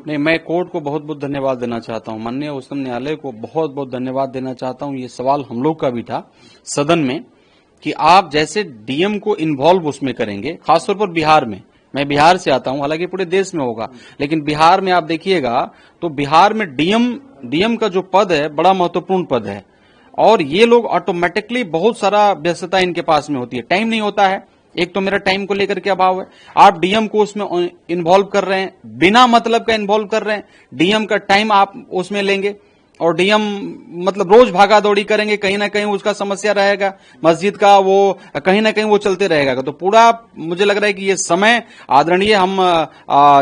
नहीं, मैं कोर्ट को बहुत बहुत धन्यवाद देना चाहता हूं, माननीय उच्चतम न्यायालय को बहुत बहुत धन्यवाद देना चाहता हूं। ये सवाल हम लोग का भी था सदन में कि आप जैसे डीएम को इन्वॉल्व उसमें करेंगे, खासतौर पर बिहार में। मैं बिहार से आता हूं, हालांकि पूरे देश में होगा, लेकिन बिहार में आप देखिएगा तो बिहार में डीएम का जो पद है बड़ा महत्वपूर्ण पद है, और ये लोग ऑटोमेटिकली बहुत सारा व्यस्तता इनके पास में होती है, टाइम नहीं होता है। एक तो मेरा टाइम को लेकर के अभाव है, आप डीएम को उसमें इन्वॉल्व कर रहे हैं, बिना मतलब का इन्वॉल्व कर रहे हैं, डीएम का टाइम आप उसमें लेंगे और डीएम मतलब रोज भागा दौड़ी करेंगे, कहीं ना कहीं उसका समस्या रहेगा, मस्जिद का वो कहीं ना कहीं वो चलते रहेगा। तो पूरा मुझे लग रहा है कि ये समय आदरणीय हम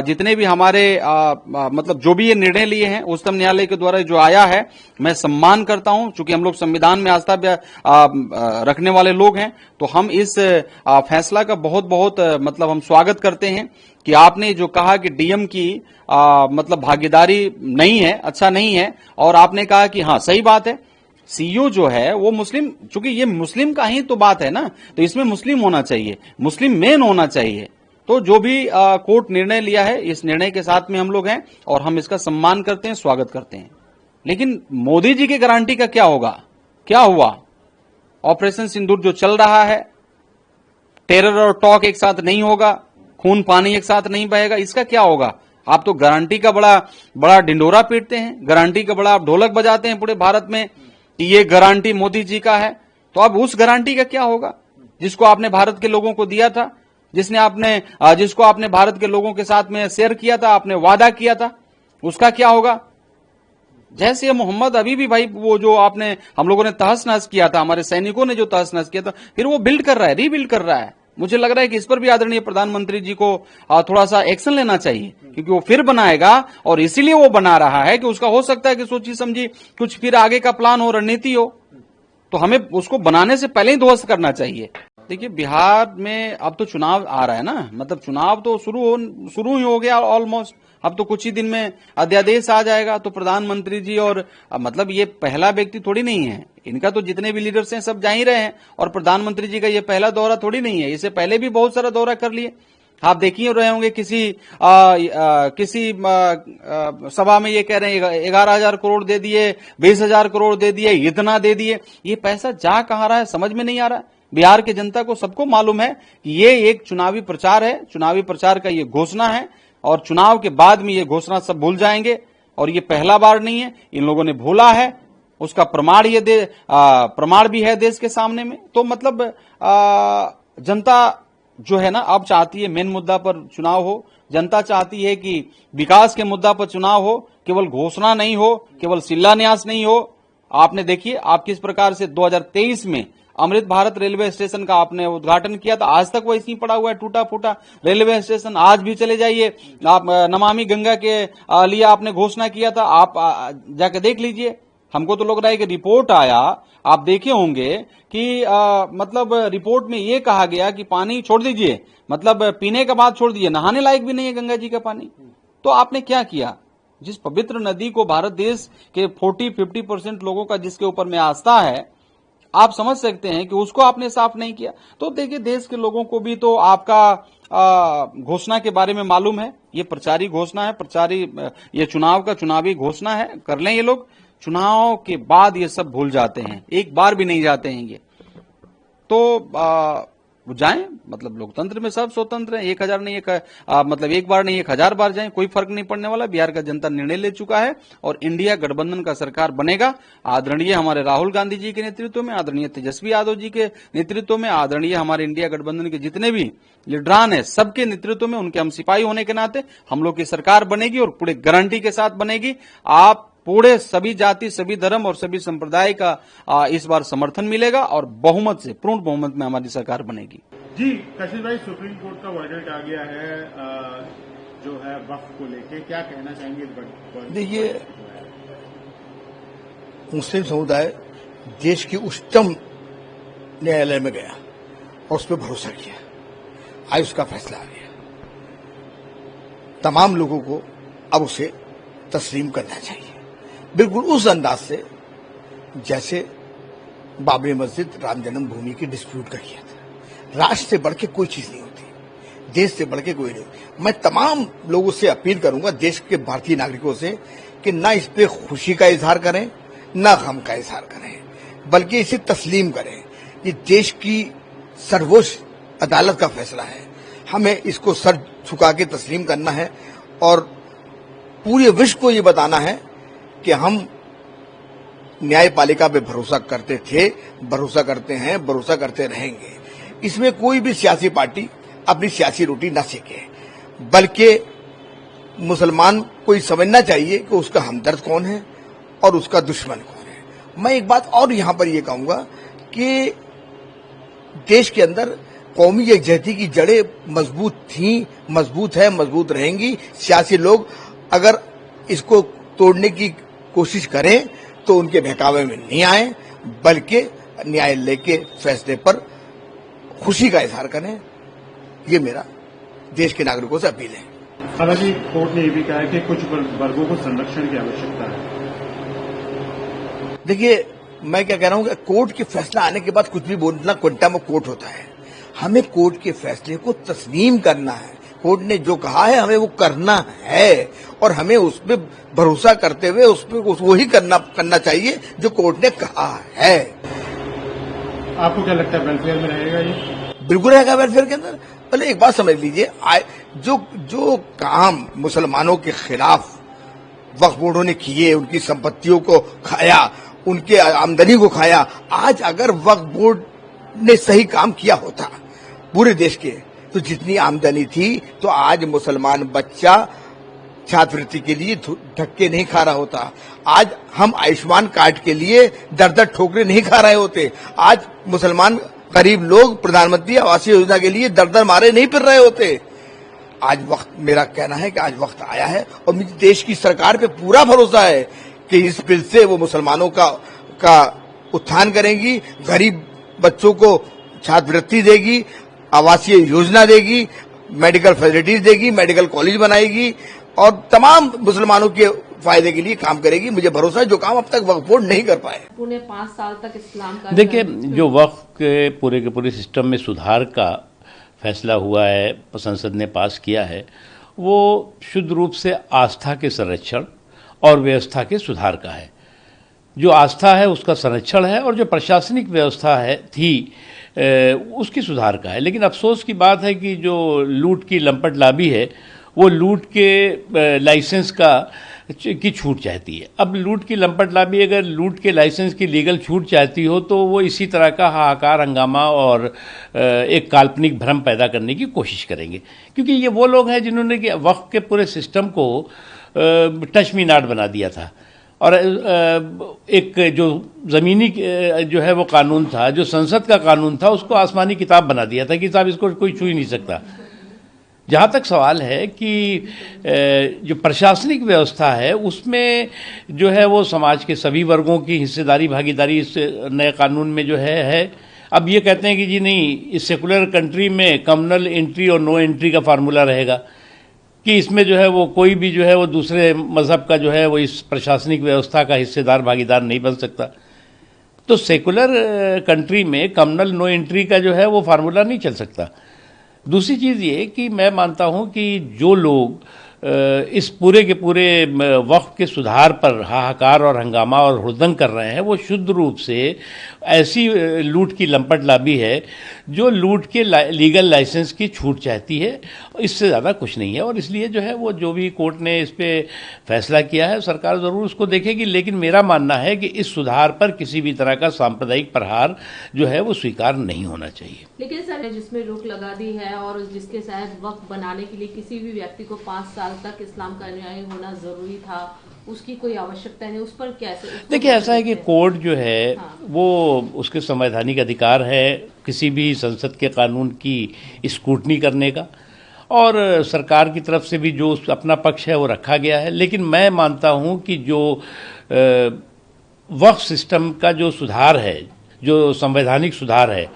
जितने भी हमारे मतलब जो भी ये निर्णय लिए हैं उच्चतम न्यायालय के द्वारा जो आया है, मैं सम्मान करता हूं, चूंकि हम लोग संविधान में आस्था रखने वाले लोग हैं, तो हम इस फैसला का बहुत बहुत मतलब हम स्वागत करते हैं कि आपने जो कहा कि डीएम की मतलब भागीदारी नहीं है, अच्छा नहीं है, और आपने कहा कि हाँ सही बात है, सीईओ जो है वो मुस्लिम, चूंकि ये मुस्लिम का ही तो बात है ना, तो इसमें मुस्लिम होना चाहिए, मुस्लिम मेन होना चाहिए। तो जो भी कोर्ट निर्णय लिया है, इस निर्णय के साथ में हम लोग हैं और हम इसका सम्मान करते हैं, स्वागत करते हैं। लेकिन मोदी जी की गारंटी का क्या होगा? क्या हुआ? ऑपरेशन सिंदूर जो चल रहा है, टेरर और टॉक एक साथ नहीं होगा, खून पानी एक साथ नहीं बहेगा, इसका क्या होगा? आप तो गारंटी का बड़ा ढिंडोरा पीटते हैं, गारंटी का बड़ा आप ढोलक बजाते हैं पूरे भारत में कि ये गारंटी मोदी जी का है। तो अब उस गारंटी का क्या होगा जिसको आपने भारत के लोगों को दिया था, जिसको आपने भारत के लोगों के साथ में शेयर किया था, आपने वादा किया था, उसका क्या होगा? जैसे मोहम्मद अभी भी भाई वो जो आपने हम लोगों ने तहस नहस किया था, हमारे सैनिकों ने जो तहस नहस किया था, फिर वो बिल्ड कर रहा है, रीबिल्ड कर रहा है। मुझे लग रहा है कि इस पर भी आदरणीय प्रधानमंत्री जी को थोड़ा सा एक्शन लेना चाहिए, क्योंकि वो फिर बनाएगा और इसीलिए वो बना रहा है कि उसका हो सकता है कि सोची समझी कुछ फिर आगे का प्लान हो, रणनीति हो, तो हमें उसको बनाने से पहले ही ध्वस्त करना चाहिए। देखिए, बिहार में अब तो चुनाव आ रहा है ना, मतलब चुनाव तो शुरू ही हो गया ऑलमोस्ट, अब तो कुछ ही दिन में अध्यादेश आ जाएगा। तो प्रधानमंत्री जी और मतलब ये पहला व्यक्ति थोड़ी नहीं है, इनका तो जितने भी लीडर्स हैं सब जा ही रहे हैं, और प्रधानमंत्री जी का ये पहला दौरा थोड़ी नहीं है, इससे पहले भी बहुत सारा दौरा कर लिए। आप देख ही रहे होंगे किसी सभा में ये कह रहे हैं 11,000 करोड़ दे दिए, 20,000 करोड़ दे दिए, इतना दे दिए। ये पैसा जा कहां रहा है समझ में नहीं आ रहा है। बिहार की जनता को सबको मालूम है कि ये एक चुनावी प्रचार है, चुनावी प्रचार का ये घोषणा है, और चुनाव के बाद में ये घोषणा सब भूल जाएंगे, और ये पहला बार नहीं है, इन लोगों ने भूला है, उसका प्रमाण भी है देश के सामने में। तो मतलब जनता जो है ना अब चाहती है मेन मुद्दा पर चुनाव हो, जनता चाहती है कि विकास के मुद्दा पर चुनाव हो, केवल घोषणा नहीं हो, केवल शिलान्यास नहीं हो। आपने देखिए आप किस प्रकार से 2023 में अमृत भारत रेलवे स्टेशन का आपने उद्घाटन किया था, आज तक वो इसी पड़ा हुआ है, टूटा फूटा रेलवे स्टेशन। आज भी चले जाइए, आप नमामि गंगा के लिए आपने घोषणा किया था, आप जाकर देख लीजिए। हमको तो लग रहा है कि रिपोर्ट आया, आप देखे होंगे कि मतलब रिपोर्ट में ये कहा गया कि पानी छोड़ दीजिए, मतलब पीने का बात छोड़ दीजिए, नहाने लायक भी नहीं है गंगा जी का पानी। तो आपने क्या किया? जिस पवित्र नदी को भारत देश के 40-50% लोगों का जिसके ऊपर में आस्था है, आप समझ सकते हैं कि उसको आपने साफ नहीं किया। तो देखिए, देश के लोगों को भी तो आपका घोषणा के बारे में मालूम है, ये प्रचारी घोषणा है, ये चुनावी घोषणा है, कर लें ये लोग, चुनाव के बाद ये सब भूल जाते हैं, एक बार भी नहीं जाते हैं ये। तो जाएं, मतलब लोकतंत्र में सब स्वतंत्र है, 1,000 नहीं मतलब एक बार नहीं 1,000 बार जाएं, कोई फर्क नहीं पड़ने वाला। बिहार का जनता निर्णय ले चुका है और इंडिया गठबंधन का सरकार बनेगा, आदरणीय हमारे राहुल गांधी जी के नेतृत्व में, आदरणीय तेजस्वी यादव जी के नेतृत्व में, आदरणीय हमारे इंडिया गठबंधन के जितने भी लीडरान है सबके नेतृत्व में, उनके हम सिपाही होने के नाते हम लोग की सरकार बनेगी और पूरे गारंटी के साथ बनेगी। आप पूरे सभी जाति, सभी धर्म और सभी संप्रदाय का इस बार समर्थन मिलेगा और बहुमत से, पूर्ण बहुमत में हमारी सरकार बनेगी। जी कशिश भाई, सुप्रीम कोर्ट का वर्डिक्ट आ गया है जो है वक्फ को लेके, क्या कहना चाहेंगे? देखिए, मुस्लिम समुदाय देश की उच्चतम न्यायालय में गया और उस पर भरोसा किया, आज उसका फैसला आ गया। तमाम लोगों को अब उसे तस्लीम करना चाहिए, बिल्कुल उस अंदाज से जैसे बाबरी मस्जिद राम जन्मभूमि की डिस्प्यूट का किया था। राष्ट्र से बढ़ के कोई चीज नहीं होती। देश से बढ़ के कोई नहीं। मैं तमाम लोगों से अपील करूंगा, देश के भारतीय नागरिकों से, कि ना इस पे खुशी का इजहार करें, ना गम का इजहार करें, बल्कि इसे तस्लीम करें। ये देश की सर्वोच्च अदालत का फैसला है, हमें इसको सर झुका के तस्लीम करना है और पूरे विश्व को ये बताना है कि हम न्यायपालिका पे भरोसा करते थे, भरोसा करते हैं, भरोसा करते रहेंगे। इसमें कोई भी सियासी पार्टी अपनी सियासी रोटी न सेके, बल्कि मुसलमान को ये समझना चाहिए कि उसका हमदर्द कौन है और उसका दुश्मन कौन है। मैं एक बात और यहां पर यह कहूंगा कि देश के अंदर कौमी यकजहती की जड़ें मजबूत थीं, मजबूत है, मजबूत रहेंगी। सियासी लोग अगर इसको तोड़ने की कोशिश करें तो उनके बहकावे में नहीं आए, बल्कि न्यायालय के फैसले पर खुशी का इजहार करें। ये मेरा देश के नागरिकों से अपील है। हालांकि कोर्ट ने यह भी कहा है कि कुछ वर्गों को संरक्षण की आवश्यकता है। देखिए, मैं क्या कह रहा हूं कि कोर्ट के फैसला आने के बाद कुछ भी बोलना क्वांटम ऑफ कोर्ट होता है। हमें कोर्ट के फैसले को तस्लीम करना है। कोर्ट ने जो कहा है हमें वो करना है और हमें उस पर भरोसा करते हुए उस पर वही करना चाहिए जो कोर्ट ने कहा है। आपको क्या लगता है, वेलफेयर में रहेगा ये? बिल्कुल रहेगा वेलफेयर के अंदर। पहले एक बात समझ लीजिए, जो काम मुसलमानों के खिलाफ वक्फ बोर्डों ने किए, उनकी संपत्तियों को खाया, उनके आमदनी को खाया, आज अगर वक्फ बोर्ड ने सही काम किया होता पूरे देश के, तो जितनी आमदनी थी तो आज मुसलमान बच्चा छात्रवृत्ति के लिए धक्के नहीं खा रहा होता। आज हम आयुष्मान कार्ड के लिए दर ठोकरे नहीं खा रहे होते। आज मुसलमान गरीब लोग प्रधानमंत्री आवास योजना के लिए दर मारे नहीं फिर रहे होते। आज वक्त, मेरा कहना है कि आज वक्त आया है और मुझे देश की सरकार पे पूरा भरोसा है कि इस बिल से वो मुसलमानों का उत्थान करेंगी, गरीब बच्चों को छात्रवृत्ति देगी, आवासीय योजना देगी, मेडिकल फैसिलिटीज देगी, मेडिकल कॉलेज बनाएगी और तमाम मुसलमानों के फायदे के लिए काम करेगी। मुझे भरोसा है जो काम अब तक वक्फ बोर्ड नहीं कर पाए। पूरे 5 साल तक इस्लाम का, देखिए, जो वक्फ के पूरे सिस्टम में सुधार का फैसला हुआ है, संसद ने पास किया है, वो शुद्ध रूप से आस्था के संरक्षण और व्यवस्था के सुधार का है। जो आस्था है उसका संरक्षण है और जो प्रशासनिक व्यवस्था थी उसकी सुधार का है। लेकिन अफसोस की बात है कि जो लूट की लंपट लाबी है वो लूट के लाइसेंस की छूट चाहती है। अब लूट की लंपट लाबी अगर लूट के लाइसेंस की लीगल छूट चाहती हो तो वो इसी तरह का हाहाकार, हंगामा और एक काल्पनिक भ्रम पैदा करने की कोशिश करेंगे, क्योंकि ये वो लोग हैं जिन्होंने कि वक्फ के पूरे सिस्टम को टच मी नॉट बना दिया था। और एक जो ज़मीनी जो है वो कानून था, जो संसद का कानून था, उसको आसमानी किताब बना दिया था कि साहब इसको कोई छू ही नहीं सकता। जहाँ तक सवाल है कि जो प्रशासनिक व्यवस्था है उसमें जो है वो समाज के सभी वर्गों की हिस्सेदारी, भागीदारी इस नए कानून में जो है। अब ये कहते हैं कि जी नहीं, इस सेकुलर कंट्री में कम्युनल एंट्री और नो एंट्री का फार्मूला रहेगा कि इसमें जो है वो कोई भी जो है वो दूसरे मजहब का जो है वो इस प्रशासनिक व्यवस्था का हिस्सेदार, भागीदार नहीं बन सकता। तो सेकुलर कंट्री में कम्युनल नो एंट्री का जो है वो फार्मूला नहीं चल सकता। दूसरी चीज़ ये कि मैं मानता हूं कि जो लोग इस पूरे के पूरे वक्फ के सुधार पर हाहाकार और हंगामा और हुड़दंग कर रहे हैं, वो शुद्ध रूप से ऐसी लूट की लंपट लाबी है जो लूट के लीगल लाइसेंस की छूट चाहती है। इससे ज़्यादा कुछ नहीं है। और इसलिए जो है वो जो भी कोर्ट ने इस पे फैसला किया है सरकार ज़रूर उसको देखेगी। लेकिन मेरा मानना है कि इस सुधार पर किसी भी तरह का सांप्रदायिक प्रहार जो है वो स्वीकार नहीं होना चाहिए। लेकिन सर, जिसमें रोक लगा दी है और जिसके तहत वक्फ बनाने के लिए किसी भी व्यक्ति को 5 साल तक इस्लाम का न्याय होना जरूरी था, उसकी कोई आवश्यकता नहीं, उस पर कैसे? देखिए, ऐसा है कि कोर्ट जो है वो उसके संवैधानिक अधिकार है किसी भी संसद के कानून की स्क्रूटनी करने का, और सरकार की तरफ से भी जो अपना पक्ष है वो रखा गया है। लेकिन मैं मानता हूं कि जो वक्फ सिस्टम का जो सुधार है, जो संवैधानिक सुधार है,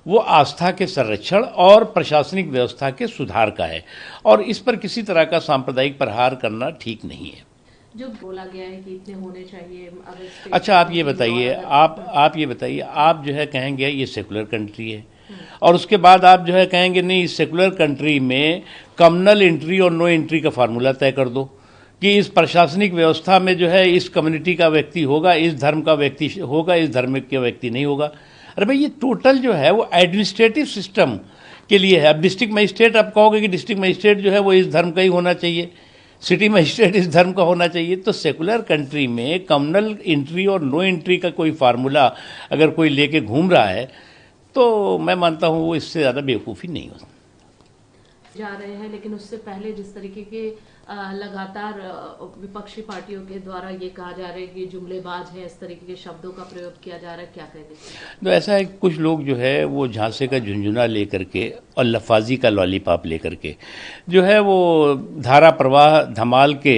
वो आस्था के संरक्षण और प्रशासनिक व्यवस्था के सुधार का है और इस पर किसी तरह का सांप्रदायिक प्रहार करना ठीक नहीं है। जो बोला गया है कि इतने होने चाहिए। अच्छा, आप ये बताइए, आप ये बताइए, आप जो है कहेंगे ये सेकुलर कंट्री है, और उसके बाद आप जो है कहेंगे नहीं, सेकुलर कंट्री में कम्युनल एंट्री और नो एंट्री का फार्मूला तय कर दो कि इस प्रशासनिक व्यवस्था में जो है इस कम्युनिटी का व्यक्ति होगा, इस धर्म का व्यक्ति होगा, इस धर्म का व्यक्ति नहीं होगा। अरे भाई, ये टोटल जो है वो एडमिनिस्ट्रेटिव सिस्टम के लिए है। अब डिस्ट्रिक्ट मजिस्ट्रेट आप कहोगे कि डिस्ट्रिक्ट मजिस्ट्रेट जो है वो इस धर्म का ही होना चाहिए, सिटी मजिस्ट्रेट इस धर्म का होना चाहिए। तो सेकुलर कंट्री में कम्युनल एंट्री और नो एंट्री का कोई फार्मूला अगर कोई लेके घूम रहा है तो मैं मानता हूँ वो इससे ज़्यादा बेवकूफ़ी नहीं हो जा रहे हैं। लेकिन उससे पहले जिस तरीके के लगातार विपक्षी पार्टियों के द्वारा ये कहा जा रहा है कि जुमलेबाज है, इस तरीके के शब्दों का प्रयोग किया जा रहा है, क्या कहेंगे? तो ऐसा है, कुछ लोग जो है वो झांसे का झुंझुना लेकर के और लफाजी का लॉलीपॉप लेकर के जो है वो धारा प्रवाह धमाल के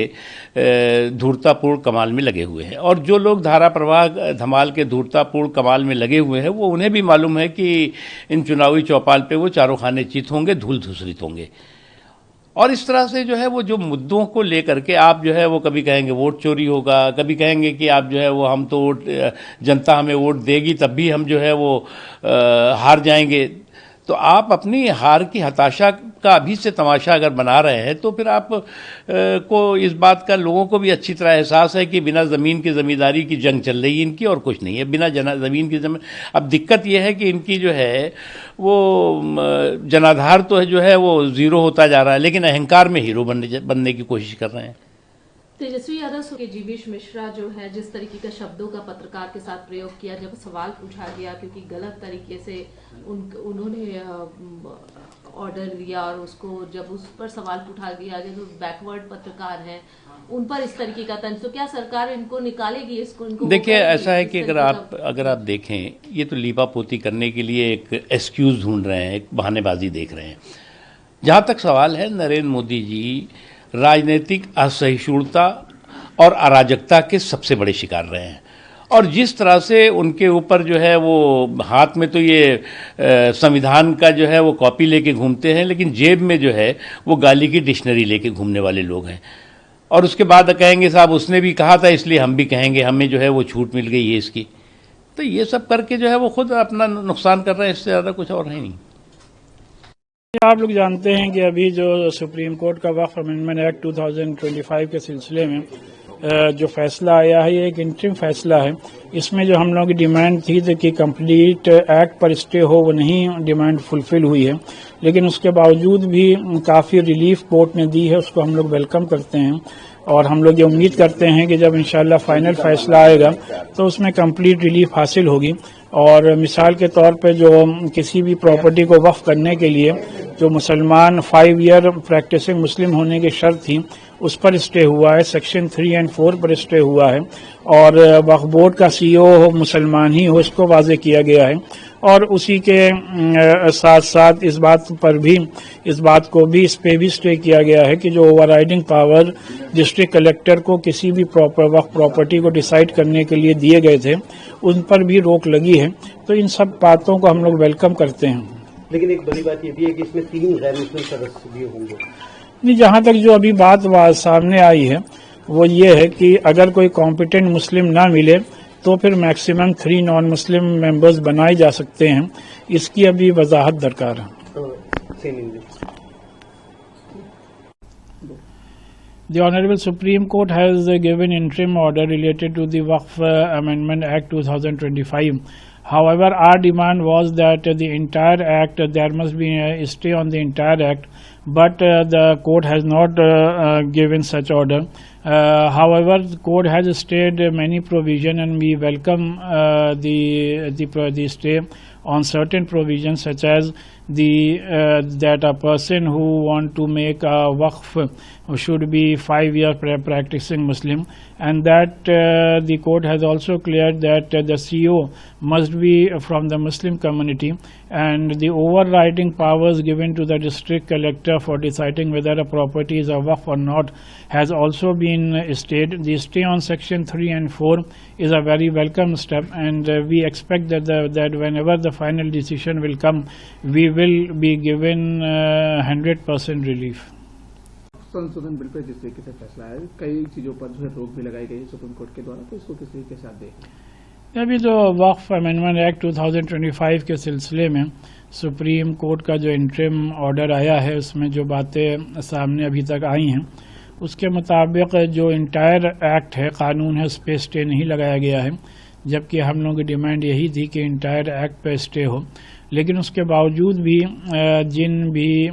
धूर्तापूर्ण कमाल में लगे हुए हैं। और जो लोग धारा प्रवाह धमाल के धूर्तापूर्ण कमाल में लगे हुए हैं वो उन्हें भी मालूम है कि इन चुनावी चौपाल पे वो चारों खाने चित होंगे, धूल धूसरित होंगे। और इस तरह से जो है वो जो मुद्दों को लेकर के आप जो है वो कभी कहेंगे वोट चोरी होगा, कभी कहेंगे कि आप जो है वो हम तो वोट, जनता हमें वोट देगी तब भी हम जो है वो हार जाएंगे। तो आप अपनी हार की हताशा का अभी से तमाशा अगर बना रहे हैं तो फिर आप को इस बात का लोगों को भी अच्छी तरह एहसास है कि बिना ज़मीन की ज़मींदारी की जंग चल रही है इनकी, और कुछ नहीं है। बिना ज़मीन की ज़मीन, अब दिक्कत यह है कि इनकी जो है वो जनाधार तो है जो है वो ज़ीरो होता जा रहा है, लेकिन अहंकार में हीरो बनने की कोशिश कर रहे हैं। तेजस्वी यादव के जीवेश मिश्रा जो है जिस तरीके का शब्दों का पत्रकार के साथ प्रयोग किया, जब सवाल पूछा गया क्योंकि गलत तरीके से उन्होंने ऑर्डर लिया और उसको जब उस पर सवाल पूछा गया जो बैकवर्ड पत्रकार है उन पर इस तरीके का तंज, तो क्या सरकार इनको निकालेगी? इसको इनको देखिए, ऐसा है कि अगर आप देखें, ये तो लीपापोती करने के लिए एक एक्सक्यूज ढूंढ रहे हैं, एक बहानेबाजी देख रहे हैं। जहां तक सवाल है, नरेंद्र मोदी जी राजनीतिक असहिष्णुता और अराजकता के सबसे बड़े शिकार रहे हैं। और जिस तरह से उनके ऊपर जो है वो हाथ में तो ये संविधान का जो है वो कॉपी लेके घूमते हैं, लेकिन जेब में जो है वो गाली की डिक्शनरी लेके घूमने वाले लोग हैं। और उसके बाद कहेंगे साहब उसने भी कहा था इसलिए हम भी कहेंगे, हमें जो है वो छूट मिल गई है इसकी। तो ये सब करके जो है वो खुद अपना नुकसान कर रहे हैं, इससे ज़्यादा कुछ और है नहीं। आप लोग जानते हैं कि अभी जो सुप्रीम कोर्ट का वक्फ अमेंडमेंट एक्ट 2025 के सिलसिले में जो फैसला आया है, ये एक इंटरिम फैसला है। इसमें जो हम लोगों की डिमांड थी कि कंप्लीट एक्ट पर स्टे हो, वो नहीं डिमांड फुलफिल हुई है, लेकिन उसके बावजूद भी काफ़ी रिलीफ कोर्ट ने दी है, उसको हम लोग वेलकम करते हैं। और हम लोग ये उम्मीद करते हैं कि जब इंशाल्लाह फाइनल फैसला आएगा तो उसमें कंप्लीट रिलीफ हासिल होगी। और मिसाल के तौर पे जो किसी भी प्रॉपर्टी को वक्फ करने के लिए जो मुसलमान 5 ईयर प्रैक्टिसिंग मुस्लिम होने की शर्त थी उस पर स्टे हुआ है, सेक्शन 3 और 4 पर स्टे हुआ है। और वक्फ बोर्ड का CEO हो मुसलमान ही हो, इसको वाजे किया गया है। और उसी के साथ साथ इस बात को भी इस पे भी स्टे किया गया है कि जो ओवरराइडिंग पावर डिस्ट्रिक्ट कलेक्टर को किसी भी वक्फ प्रॉपर्टी को डिसाइड करने के लिए दिए गए थे उन पर भी रोक लगी है। तो इन सब बातों को हम लोग वेलकम करते हैं। लेकिन एक बड़ी बात ये भी है कि इसमें 3 गैर मुस्लिम सदस्य भी होंगे। नहीं, जहां तक जो अभी बात सामने आई है वो ये है कि अगर कोई कॉम्पिटेंट मुस्लिम ना मिले तो फिर मैक्सिमम 3 नॉन मुस्लिम मेंबर्स बनाए जा सकते हैं। इसकी अभी वजाहत दरकार है। The Honorable Supreme Court has given interim order related to the Waqf Amendment Act 2025. However, our demand was that the entire act, there must be a stay on the entire act, but the court has not given such order. However, the court has stayed many provisions, and we welcome the stay on certain provisions, such as that a person who want to make a waqf should be 5 years practicing Muslim, and that the court has also cleared that the CEO must be from the Muslim community, and the overriding powers given to the district collector for deciding whether a property is a waqf or not has also been stayed. The stay on section 3 and 4 is a very welcome step, and we expect that whenever the final decision will come, we will be given 100% relief. संशोधन bill पर जिस तरीके से फैसला है, कई चीजों पर जो है रोक भी लगाई गई सुप्रीम कोर्ट के द्वारा, तो इसको किस तरीके से आप देखें? अभी जो वक्फ अमेंडमेंट एक्ट 2025 के सिलसिले में सुप्रीम कोर्ट का जो इंटरिम ऑर्डर आया है, उसमें जो बातें सामने अभी तक आई हैं, उसके मुताबिक जो इंटायर एक्ट है, कानून है, उस पर स्टे नहीं लगाया गया है। जबकि हम लोगों की डिमांड यही थी कि इंटायर एक्ट पे स्टे हो, लेकिन उसके बावजूद भी जिन भी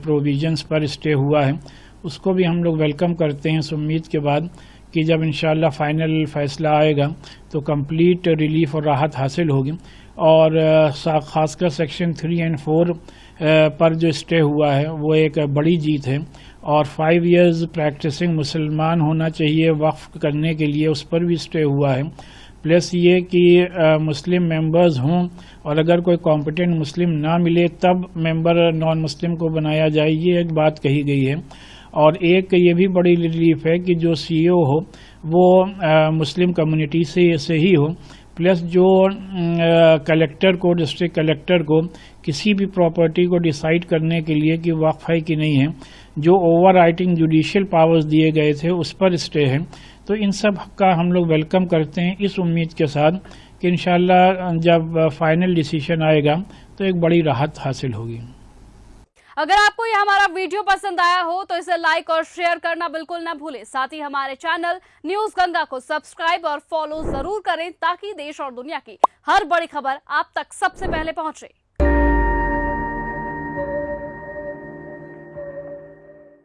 प्रोविजंस पर स्टे हुआ है उसको भी हम लोग वेलकम करते हैं, इस उम्मीद के बाद कि जब इंशाल्लाह फाइनल फैसला आएगा तो कंप्लीट रिलीफ और राहत हासिल होगी। और खासकर सेक्शन 3 और 4 पर जो स्टे हुआ है वो एक बड़ी जीत है। और 5 इयर्स प्रैक्टिसिंग मुसलमान होना चाहिए वक्फ करने के लिए, उस पर भी स्टे हुआ है। प्लस ये कि मुस्लिम मेंबर्स हों और अगर कोई कॉम्पिटेंट मुस्लिम ना मिले तब मेंबर नॉन मुस्लिम को बनाया जाए, ये एक बात कही गई है। और एक ये भी बड़ी रिलीफ है कि जो सीईओ हो वो मुस्लिम कम्युनिटी से ही हो। प्लस जो कलेक्टर को, डिस्ट्रिक्ट कलेक्टर को किसी भी प्रॉपर्टी को डिसाइड करने के लिए कि वक्फ है कि नहीं है, जो ओवर राइटिंग जुडिशियल पावर्स दिए गए थे उस पर स्टे है। तो इन सब का हम लोग वेलकम करते हैं, इस उम्मीद के साथ कि इंशाल्लाह जब फाइनल डिसीजन आएगा तो एक बड़ी राहत हासिल होगी। अगर आपको ये हमारा वीडियो पसंद आया हो तो इसे लाइक और शेयर करना बिल्कुल ना भूलें। साथ ही हमारे चैनल न्यूज गंगा को सब्सक्राइब और फॉलो जरूर करें ताकि देश और दुनिया की हर बड़ी खबर आप तक सबसे पहले पहुंचे।